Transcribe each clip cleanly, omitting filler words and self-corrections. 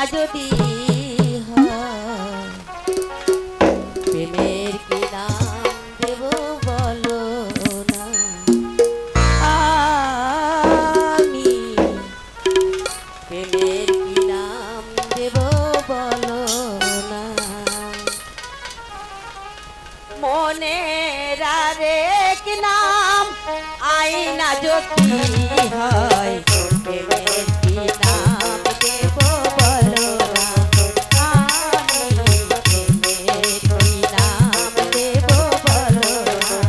যদি প্রেমের কি নাম দেব বলো না আমি প্রেমের কি নাম দেব বলো না মনে আরেক নাম আইনা যদি হয় প্রেমের কি নাম দেব বলো না আমি প্রেমের কি নাম দেব বলো না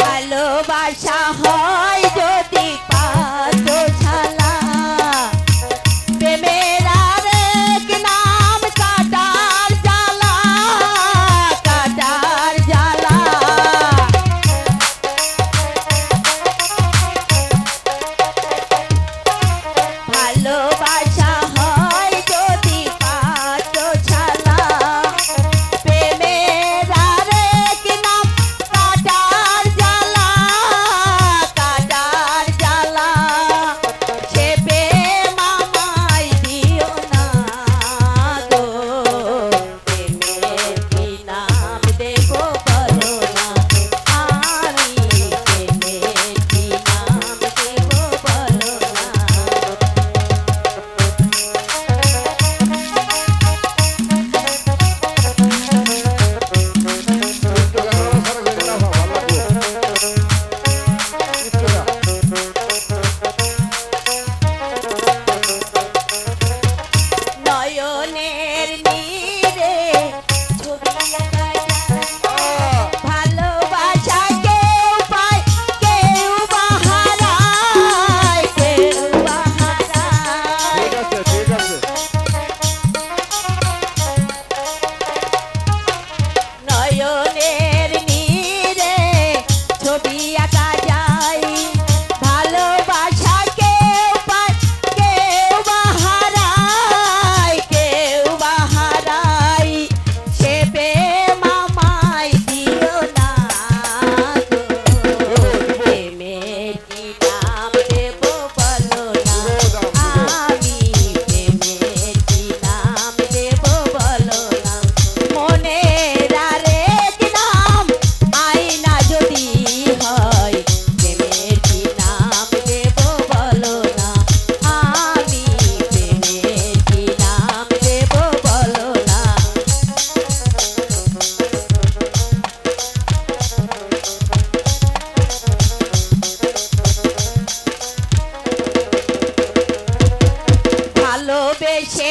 ভালোবাসা হয় যদি পাতো ছালা প্রেমের আরেক নাম কাটার জ্বালা কাটার জ্বালা ভালোবাসা হয় যদি পাতো ছালা প্রেমের আরেক নাম কাটার জ্বালা কাটার জ্বালা সে প্রেম আমায় দিও না গো প্রেমের কি নাম দেব বলো না আমি প্রেমের কি নাম দেব বলো না নয়নের নীরে ছবি আঁকা ভালোবাসা কেউ পায় কেউ বা হারায় কেউ বা হারায় নয়নের নীরে ছবি আঁকা যায় ভালোবাসা কেউ পায় কেউ বা হারায় কেউ বা হারায় সে প্রেম আমায় দিও না গো প্রেমের কি নাম দেব বলো না আমি প্রেমের কি নাম দেব বলো না মনের আরেক নাম আইনা যদি হয় প্রেমের কি নাম দেব বলো না আমি প্রেমের কি নাম দেব বলো না ভালোবেসে